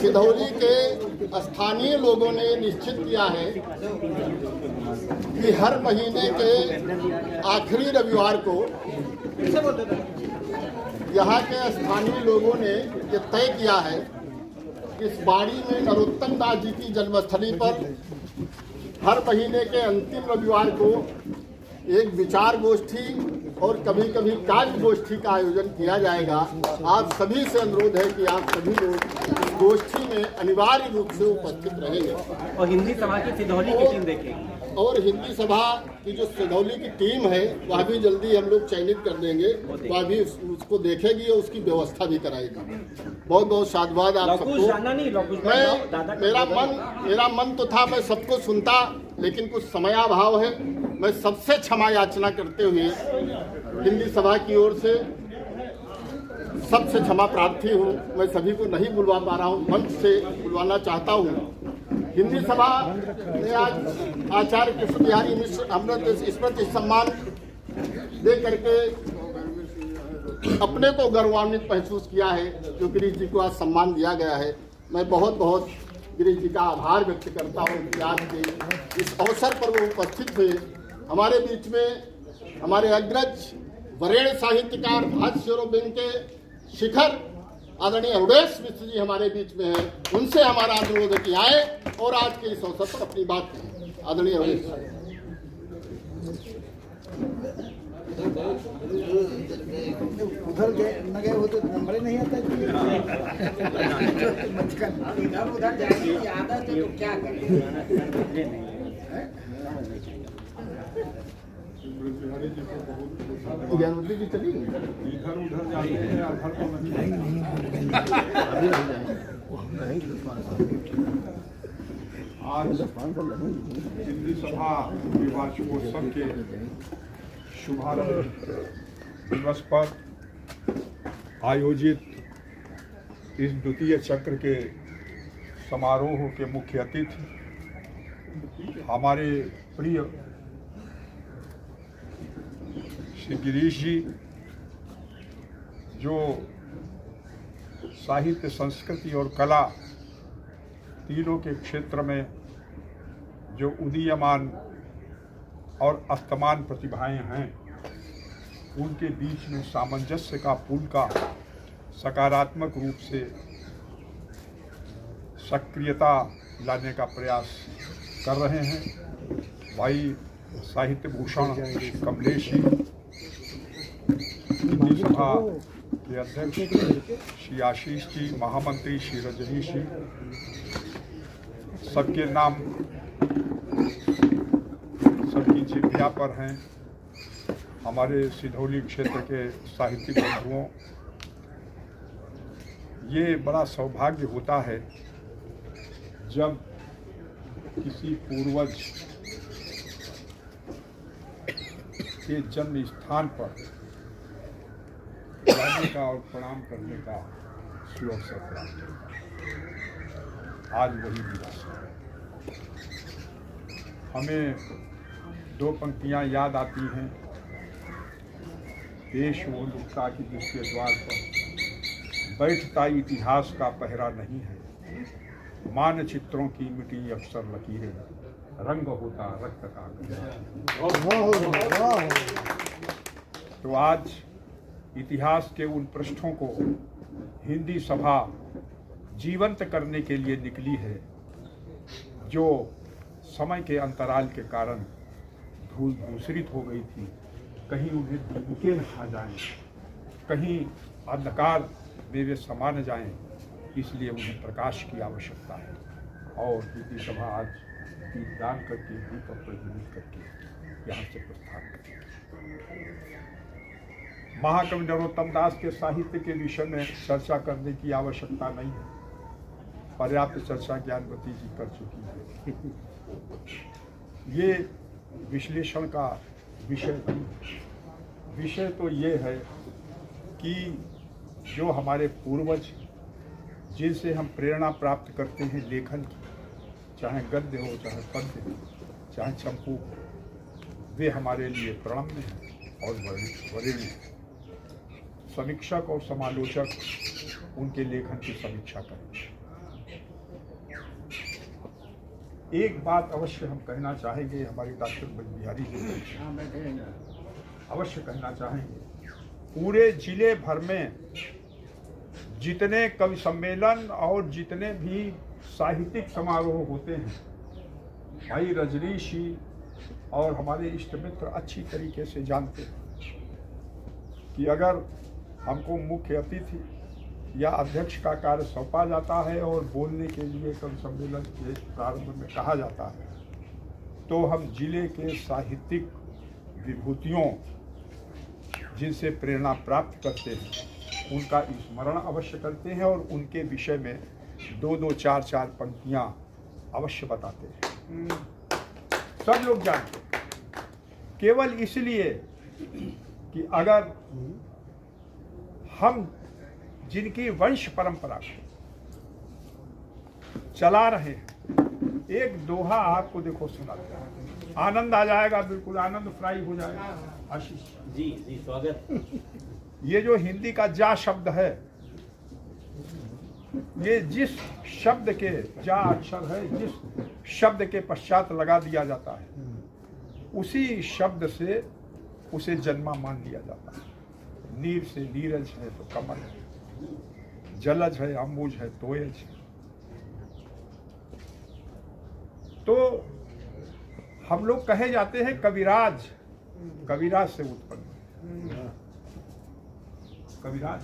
सिधौली के स्थानीय लोगों ने निश्चित किया है कि हर महीने के आखिरी रविवार को यहाँ के स्थानीय लोगों ने ये तय किया है कि इस बाड़ी में नरोत्तम दास जी की जन्मस्थली पर हर महीने के अंतिम रविवार को एक विचार गोष्ठी और कभी कभी कार्य गोष्ठी का आयोजन किया जाएगा। आप सभी से अनुरोध है कि आप सभी लोग इस गोष्ठी में अनिवार्य रूप से उपस्थित रहेंगे और हिंदी सभा की सिधौली की टीम देखेगी। और हिंदी सभा की जो सिधौली की टीम है वह भी जल्दी हम लोग चयनित कर देंगे, वह भी उसको देखेगी और उसकी व्यवस्था भी कराएगी। बहुत बहुत साधुवाद आप सबको। मेरा मन तो था मैं सबको सुनता, लेकिन कुछ समयाभाव है। मैं सबसे क्षमा याचना करते हुए हिंदी सभा की ओर से सबसे क्षमा प्रार्थी हूँ। मैं सभी को नहीं बुलवा पा रहा हूँ, मंच से बुलवाना चाहता हूँ। हिंदी सभा ने आज आचार्य कृष्ण बिहारी मिश्र अमृत स्मृति सम्मान दे करके अपने को गौरवान्वित महसूस किया है, जो गिरीश जी को आज सम्मान दिया गया है। मैं बहुत बहुत गिरीश जी का आभार व्यक्त करता हूँ कि आज के इस अवसर पर वो उपस्थित हुए। हमारे बीच में हमारे अग्रज वरेण्य साहित्यकार भाष्य और विंग के शिखर आदरणीय अरुणेश मिश्र जी हमारे बीच में हैं। उनसे हमारा अनुरोध है कि आए और आज के इस अवसर पर अपनी बात करें। आदरणीय अरुणेश उधर न गए हो तो नंबर ही नहीं आता। इधर उधर जाने की आदत है तो क्या करें। ज्ञानवती जी चली इधर उधर जाते हैं, आज हिंदी सभा वार्षिकोत्सव के शुभारंभ दिवस पर आयोजित इस द्वितीय चक्र के समारोह के मुख्य अतिथि हमारे प्रिय श्री गिरीश जी, जो साहित्य, संस्कृति और कला तीनों के क्षेत्र में जो उदीयमान और अस्तमान प्रतिभाएं हैं, उनके बीच में सामंजस्य का पुल का सकारात्मक रूप से सक्रियता लाने का प्रयास कर रहे हैं। भाई साहित्य भूषण कमलेश जी, हिंदी सभा के अध्यक्ष श्री आशीष जी, महामंत्री श्री रजनीश जी, सबके नाम सबकी जिम्मेदारियां पर हैं। हमारे सिधौली क्षेत्र के साहित्यिक बंधुओं, ये बड़ा सौभाग्य होता है जब किसी पूर्वज के जन्म स्थान पर जाने का और प्रणाम करने का सुअवसर प्राप्त होता। आज वही दिवस है। हमें दो पंक्तियां याद आती हैं। देश वो लुका की जिसके द्वार पर बैठता इतिहास का पहरा नहीं है, मानचित्रों की मिटी अक्सर लकीरें, रंग होता रक्त का। तो आज इतिहास के उन पृष्ठों को हिंदी सभा जीवंत करने के लिए निकली है, जो समय के अंतराल के कारण धूल धूसरित हो गई थी। कहीं उन्हें धूके न खा जाएं, कहीं अंधकार में वे समा न जाएं, इसलिए उन्हें प्रकाश की आवश्यकता है। और हिंदी सभा आज दान करके दीपक प्रज्वलित करके यहाँ से प्रस्थान करेगी। महाकवि नरोत्तम दास के साहित्य के विषय में चर्चा करने की आवश्यकता नहीं है, पर्याप्त चर्चा ज्ञानवती जी कर चुकी है। ये विश्लेषण का विषय नहीं। विषय तो ये है कि जो हमारे पूर्वज, जिनसे हम प्रेरणा प्राप्त करते हैं लेखन की, चाहे गद्य हो, चाहे पद्य हो, चाहे चंपू, वे हमारे लिए प्रणम्य हैं और वरेण्य हैं। समीक्षक और समालोचक उनके लेखन की समीक्षा करें। एक बात अवश्य हम कहना चाहेंगे, हमारे डॉक्टर बिहारी जी अवश्य कहना चाहेंगे, पूरे जिले भर में जितने कवि सम्मेलन और जितने भी साहित्यिक समारोह होते हैं, भाई रजनीश जी और हमारे इष्ट मित्र अच्छी तरीके से जानते हैं कि अगर हमको मुख्य अतिथि या अध्यक्ष का कार्य सौंपा जाता है और बोलने के लिए कवि सम्मेलन के प्रारंभ में कहा जाता है, तो हम जिले के साहित्यिक विभूतियों जिनसे प्रेरणा प्राप्त करते हैं उनका स्मरण अवश्य करते हैं और उनके विषय में 2-2, 4-4 पंक्तियां अवश्य बताते हैं। सब लोग जानते हैं, केवल इसलिए कि अगर हम जिनकी वंश परंपरा को चला रहे हैं, एक दोहा आपको देखो सुनाते हैं, आनंद आ जाएगा, बिल्कुल आनंद फ्राई हो जाएगा। आशीष जी जी स्वागत। ये जो हिंदी का जा शब्द है, ये जिस शब्द के जा अक्षर है, जिस शब्द के पश्चात लगा दिया जाता है, उसी शब्द से उसे जन्मा मान लिया जाता है। नीर से नीरज है तो कमल है, जलज है अम्बुज है तोयज है। तो हम लोग कहे जाते हैं कविराज, कविराज से उत्पन्न कविराज।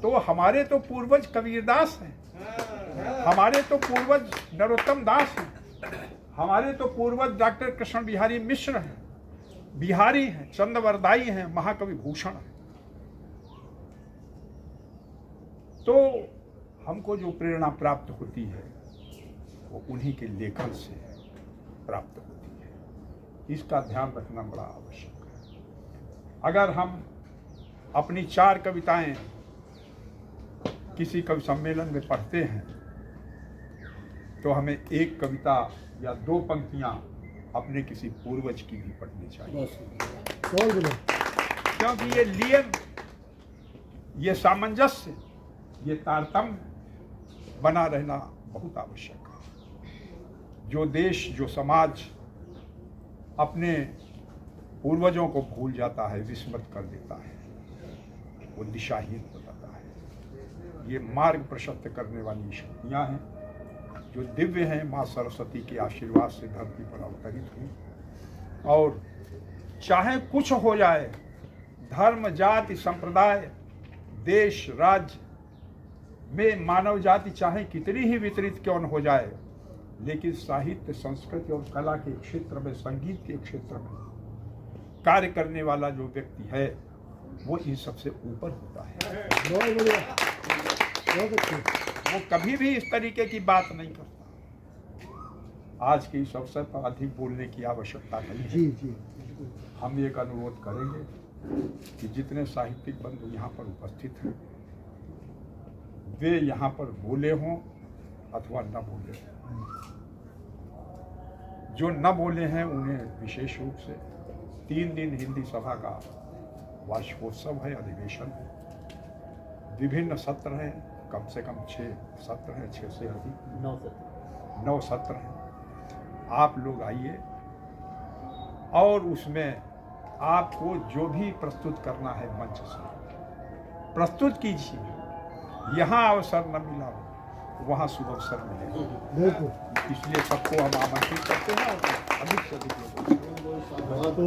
तो हमारे तो पूर्वज कबीरदास हैं, हमारे तो पूर्वज नरोत्तम दास हैं, हमारे तो पूर्वज डॉक्टर कृष्ण बिहारी मिश्र हैं, बिहारी हैं, चंद्रवरदाई हैं, महाकवि भूषण हैं। तो हमको जो प्रेरणा प्राप्त होती है वो उन्हीं के लेखन से प्राप्त होती है। इसका ध्यान रखना बड़ा आवश्यक है। अगर हम अपनी 4 कविताएं किसी कवि सम्मेलन में पढ़ते हैं तो हमें एक कविता या 2 पंक्तियां अपने किसी पूर्वज की भी पढ़नी चाहिए, क्योंकि ये लियन, ये सामंजस्य, ये तारतम्य बना रहना बहुत आवश्यक है। जो देश, जो समाज अपने पूर्वजों को भूल जाता है, विस्मृत कर देता है, वो दिशाहीन हो जाता है। ये मार्ग प्रशस्त करने वाली शक्तियाँ हैं जो दिव्य हैं, माँ सरस्वती के आशीर्वाद से धरती पर अवतरित हुई। और चाहे कुछ हो जाए, धर्म, जाति, संप्रदाय, देश, राज्य में मानव जाति चाहे कितनी ही वितरित क्यों न हो जाए, लेकिन साहित्य, संस्कृति और कला के क्षेत्र में, संगीत के क्षेत्र में कार्य करने वाला जो व्यक्ति है वो इन सबसे ऊपर होता है। वो कभी भी इस तरीके की बात नहीं करता। आज के इस अवसर पर अधिक बोलने की आवश्यकता नहीं है। जी जी, हम एक अनुरोध करेंगे कि जितने साहित्यिक बंधु यहाँ पर उपस्थित हैं वे यहाँ पर बोले हों अथवा न बोले हों। जो न बोले हैं उन्हें विशेष रूप से 3 दिन हिंदी सभा का वार्षिकोत्सव है, अधिवेशन है, विभिन्न सत्र हैं, कम से कम 6 सत्र हैं, 6 से अधिक 9 सत्र हैं। आप लोग आइए और उसमें आपको जो भी प्रस्तुत करना है मंच से प्रस्तुत कीजिए। यहाँ अवसर न मिला हो वहाँ सुअवसर मिलेगा, इसलिए सबको हम आमंत्रित करते हैं और अधिक से अधिक लोगों को